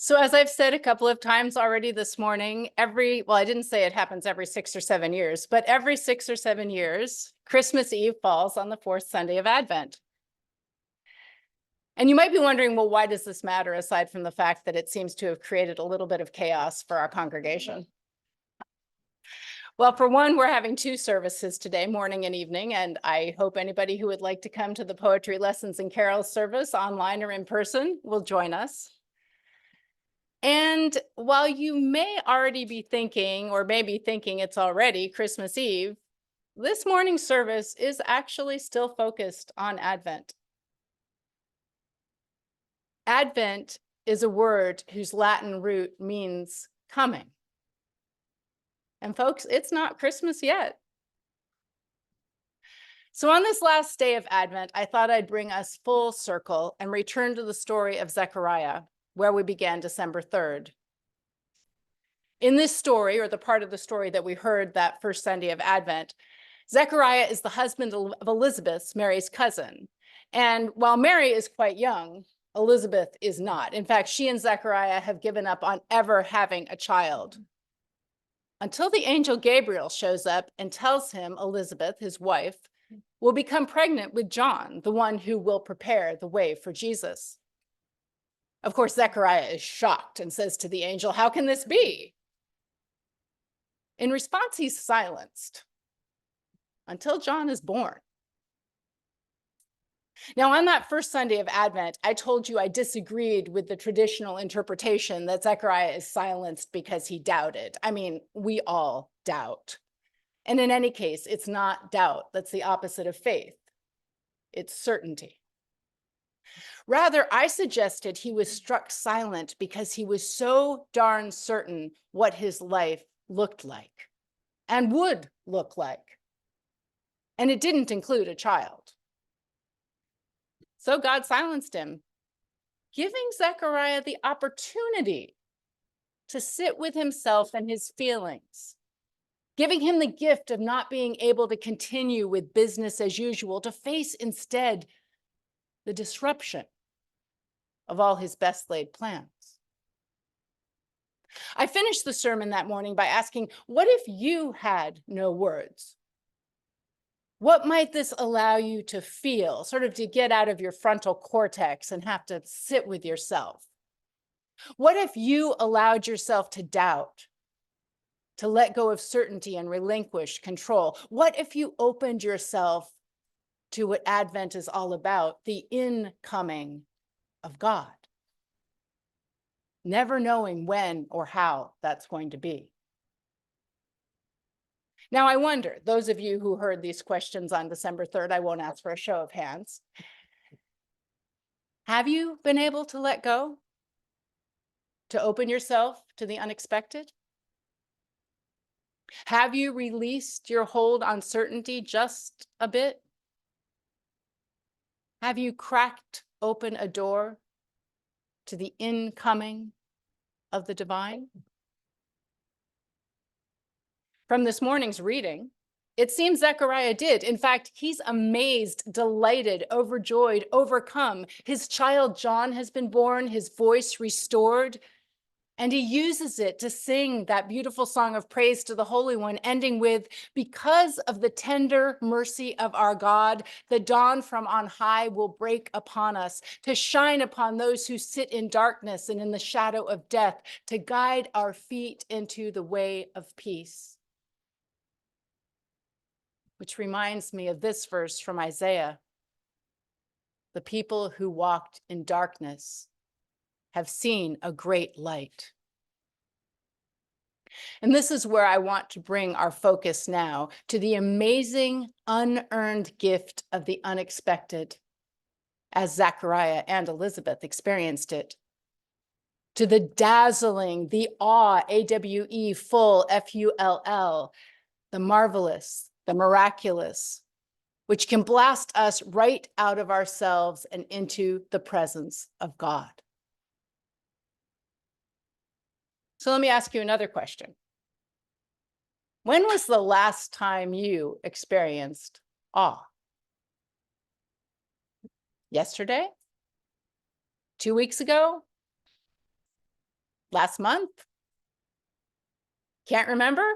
So as I've said a couple of times already this morning, well, I didn't say it happens every 6 or 7 years, but every 6 or 7 years, Christmas Eve falls on the fourth Sunday of Advent. And you might be wondering, well, why does this matter aside from the fact that it seems to have created a little bit of chaos for our congregation? Well, for one, we're having two services today, morning and evening, and I hope anybody who would like to come to the poetry lessons and carols service online or in person will join us. And while you may already be thinking, or maybe thinking it's already Christmas Eve, this morning's service is actually still focused on Advent. Advent is a word whose Latin root means coming. And folks, it's not Christmas yet. So on this last day of Advent, I thought I'd bring us full circle and return to the story of Zechariah, where we began December 3rd. In this story, or the part of the story that we heard that first Sunday of Advent, Zechariah is the husband of Elizabeth, Mary's cousin. And while Mary is quite young, Elizabeth is not. In fact, she and Zechariah have given up on ever having a child, until the angel Gabriel shows up and tells him Elizabeth, his wife, will become pregnant with John, the one who will prepare the way for Jesus. Of course, Zechariah is shocked and says to the angel, "How can this be?" In response, he's silenced until John is born. Now, on that first Sunday of Advent, I told you I disagreed with the traditional interpretation that Zechariah is silenced because he doubted. I mean, we all doubt. And in any case, it's not doubt that's the opposite of faith. It's certainty. Rather, I suggested he was struck silent because he was so darn certain what his life looked like and would look like. And it didn't include a child. So God silenced him, giving Zechariah the opportunity to sit with himself and his feelings, giving him the gift of not being able to continue with business as usual, to face instead the disruption of all his best laid plans. I finished the sermon that morning by asking, what if you had no words? What might this allow you to feel, sort of to get out of your frontal cortex and have to sit with yourself? What if you allowed yourself to doubt, to let go of certainty and relinquish control? What if you opened yourself to what Advent is all about, the incoming of God, never knowing when or how that's going to be? Now, I wonder, those of you who heard these questions on December 3rd, I won't ask for a show of hands. Have you been able to let go? To open yourself to the unexpected? Have you released your hold on certainty just a bit? Have you cracked open a door to the incoming of the divine? From this morning's reading, it seems Zechariah did. In fact, he's amazed, delighted, overjoyed, overcome. His child John has been born, his voice restored, and he uses it to sing that beautiful song of praise to the Holy One, ending with, "Because of the tender mercy of our God, the dawn from on high will break upon us, to shine upon those who sit in darkness and in the shadow of death, to guide our feet into the way of peace." Which reminds me of this verse from Isaiah. "The people who walked in darkness have seen a great light." And this is where I want to bring our focus now, to the amazing unearned gift of the unexpected, as Zechariah and Elizabeth experienced it. To the dazzling, the awe, A-W-E, full, F-U-L-L, the marvelous, the miraculous, which can blast us right out of ourselves and into the presence of God. So let me ask you another question. When was the last time you experienced awe? Yesterday? 2 weeks ago? last month? Can't remember?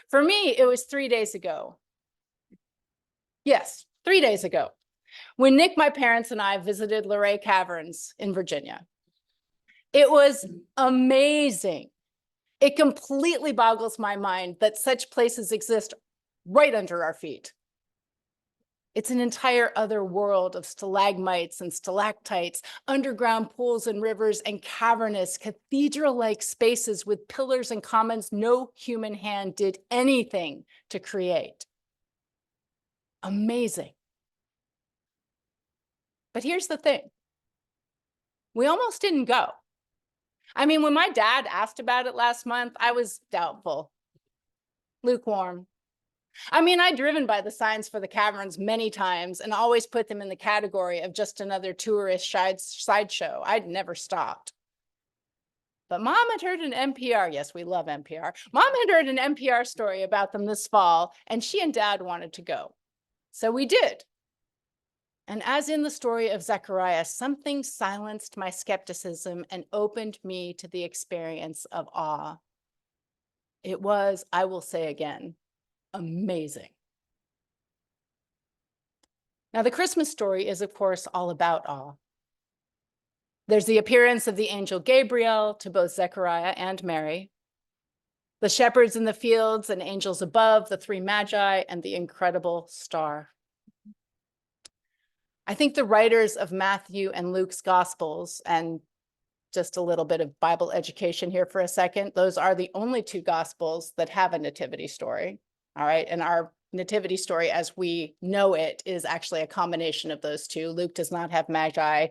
For me, it was 3 days ago. Yes, 3 days ago, when Nick, my parents, and I visited Luray Caverns in Virginia. It was amazing. It completely boggles my mind that such places exist right under our feet. It's an entire other world of stalagmites and stalactites, underground pools and rivers, and cavernous, cathedral-like spaces with pillars and commons no human hand did anything to create. Amazing. But here's the thing. We almost didn't go. I mean, when my dad asked about it last month, I was doubtful, lukewarm. I mean, I'd driven by the signs for the caverns many times and always put them in the category of just another tourist sideshow. I'd never stopped. But Mom had heard an NPR, yes, we love NPR. Mom had heard an NPR story about them this fall, and she and Dad wanted to go. So we did. And as in the story of Zechariah, something silenced my skepticism and opened me to the experience of awe. It was, I will say again, amazing. Now, the Christmas story is, of course, all about awe. There's the appearance of the angel Gabriel to both Zechariah and Mary, the shepherds in the fields and angels above, the three magi, and the incredible star. I think the writers of Matthew and Luke's Gospels, and just a little bit of Bible education here for a second, those are the only two Gospels that have a nativity story, all right? And our nativity story as we know it is actually a combination of those two. Luke does not have Magi,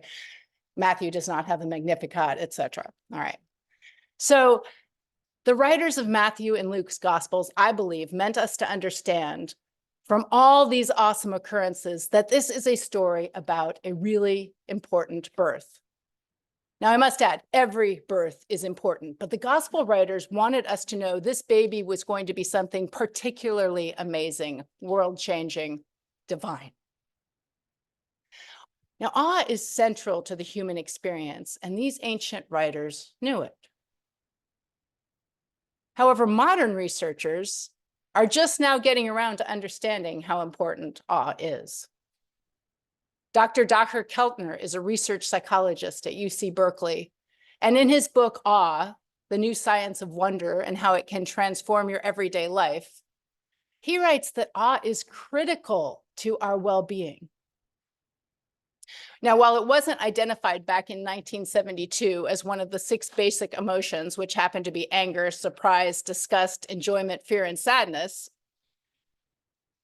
Matthew does not have the Magnificat, etc. All right. So the writers of Matthew and Luke's Gospels, I believe, meant us to understand from all these awesome occurrences that this is a story about a really important birth. Now, I must add, every birth is important, but the gospel writers wanted us to know this baby was going to be something particularly amazing, world-changing, divine. Now, awe is central to the human experience, and these ancient writers knew it. However, modern researchers are just now getting around to understanding how important awe is. Dr. Dacher Keltner is a research psychologist at UC Berkeley, and in his book, Awe, The New Science of Wonder and How It Can Transform Your Everyday Life, he writes that awe is critical to our well-being. Now, while it wasn't identified back in 1972 as one of the 6 basic emotions, which happened to be anger, surprise, disgust, enjoyment, fear, and sadness,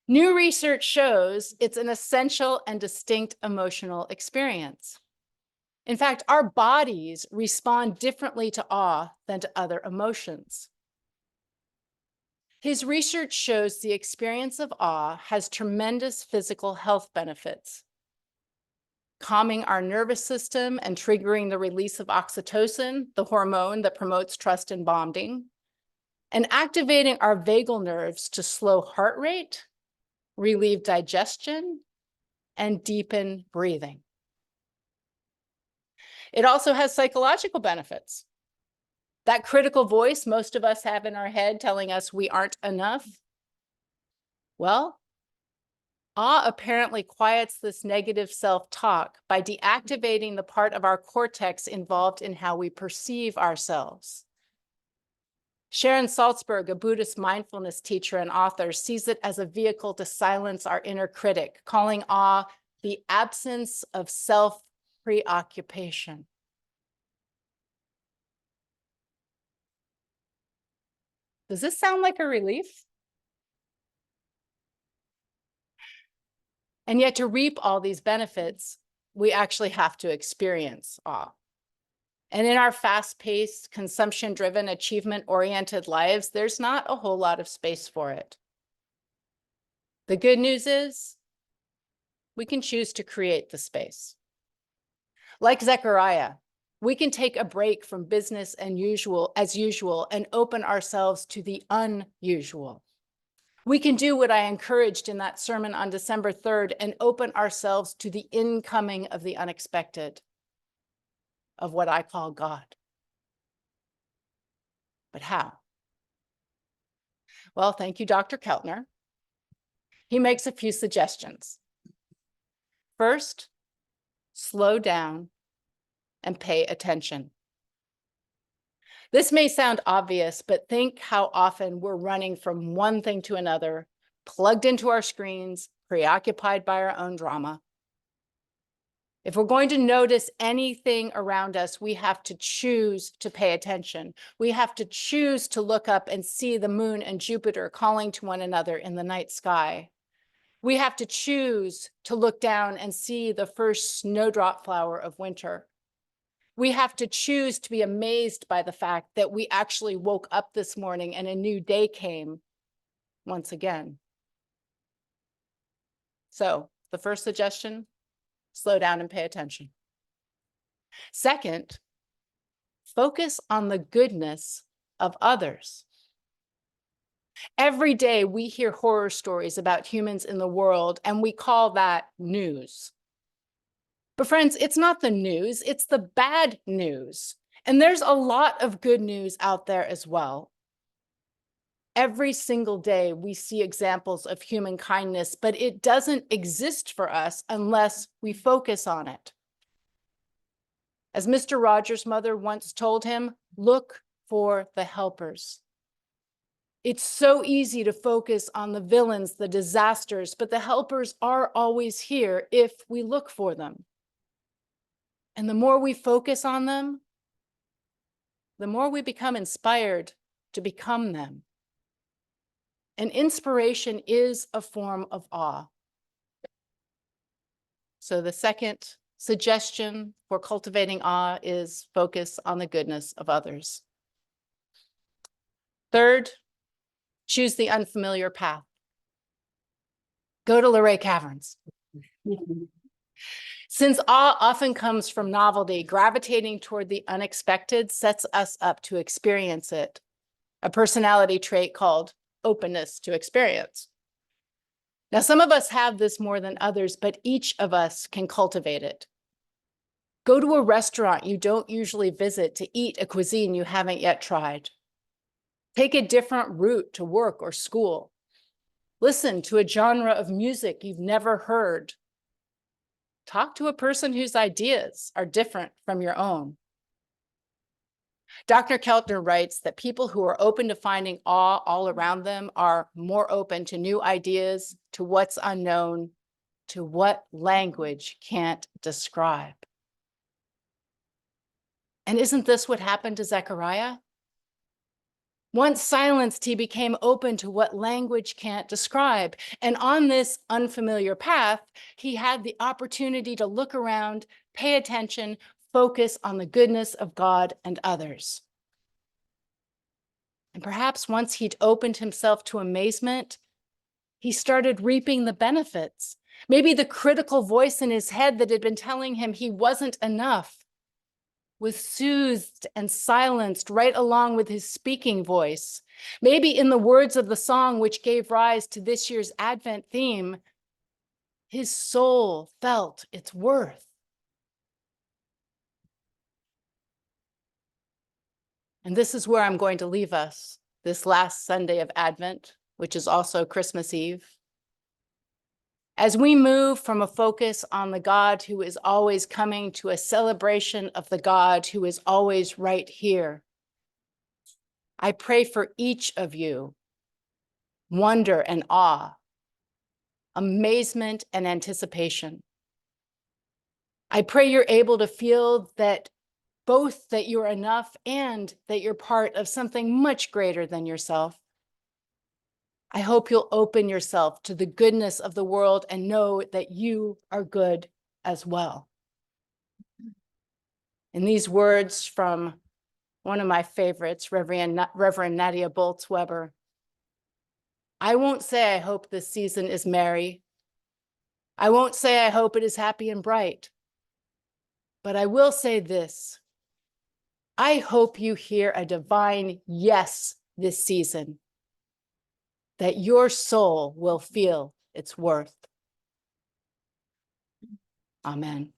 new research shows it's an essential and distinct emotional experience. In fact, our bodies respond differently to awe than to other emotions. His research shows the experience of awe has tremendous physical health benefits, calming our nervous system and triggering the release of oxytocin, the hormone that promotes trust and bonding, and activating our vagal nerves to slow heart rate, relieve digestion, and deepen breathing. It also has psychological benefits. That critical voice most of us have in our head telling us we aren't enough. Well, awe apparently quiets this negative self-talk by deactivating the part of our cortex involved in how we perceive ourselves. Sharon Salzberg, a Buddhist mindfulness teacher and author, sees it as a vehicle to silence our inner critic, calling awe the absence of self-preoccupation. Does this sound like a relief? And yet to reap all these benefits, we actually have to experience awe. And in our fast-paced, consumption-driven, achievement-oriented lives, there's not a whole lot of space for it. The good news is we can choose to create the space. Like Zechariah, we can take a break from business as usual and open ourselves to the unusual. We can do what I encouraged in that sermon on December 3rd and open ourselves to the incoming of the unexpected. of what I call God. But how? Well, thank you, Dr. Keltner. He makes a few suggestions. First, slow down and pay attention. This may sound obvious, but think how often we're running from one thing to another, plugged into our screens, preoccupied by our own drama. If we're going to notice anything around us, we have to choose to pay attention. We have to choose to look up and see the moon and Jupiter calling to one another in the night sky. We have to choose to look down and see the first snowdrop flower of winter. We have to choose to be amazed by the fact that we actually woke up this morning and a new day came once again. So the first suggestion, slow down and pay attention. Second, focus on the goodness of others. Every day we hear horror stories about humans in the world, and we call that news. But friends, it's not the news, it's the bad news. And there's a lot of good news out there as well. Every single day we see examples of human kindness, but it doesn't exist for us unless we focus on it. As Mr. Rogers' mother once told him, look for the helpers. It's so easy to focus on the villains, the disasters, but the helpers are always here if we look for them. And the more we focus on them, the more we become inspired to become them. And inspiration is a form of awe. So the second suggestion for cultivating awe is focus on the goodness of others. Third, choose the unfamiliar path. Go to Luray Caverns. Since awe often comes from novelty, gravitating toward the unexpected sets us up to experience it, a personality trait called openness to experience. Now, some of us have this more than others, but each of us can cultivate it. Go to a restaurant you don't usually visit to eat a cuisine you haven't yet tried. Take a different route to work or school. Listen to a genre of music you've never heard. Talk to a person whose ideas are different from your own. Dr. Keltner writes that people who are open to finding awe all around them are more open to new ideas, to what's unknown, to what language can't describe. And isn't this what happened to Zechariah? Once silenced, he became open to what language can't describe. And on this unfamiliar path, he had the opportunity to look around, pay attention, focus on the goodness of God and others. And perhaps once he'd opened himself to amazement, he started reaping the benefits. Maybe the critical voice in his head that had been telling him he wasn't enough was soothed and silenced right along with his speaking voice. Maybe in the words of the song which gave rise to this year's Advent theme, his soul felt its worth. And this is where I'm going to leave us this last Sunday of Advent, which is also Christmas Eve. As we move from a focus on the God who is always coming to a celebration of the God who is always right here, I pray for each of you wonder and awe, amazement and anticipation. I pray you're able to feel that both that you're enough and that you're part of something much greater than yourself. I hope you'll open yourself to the goodness of the world and know that you are good as well. In these words from one of my favorites, Reverend Nadia Bolz-Weber, I won't say I hope this season is merry. I won't say I hope it is happy and bright. But I will say this. I hope you hear a divine yes this season, that your soul will feel its worth. Amen.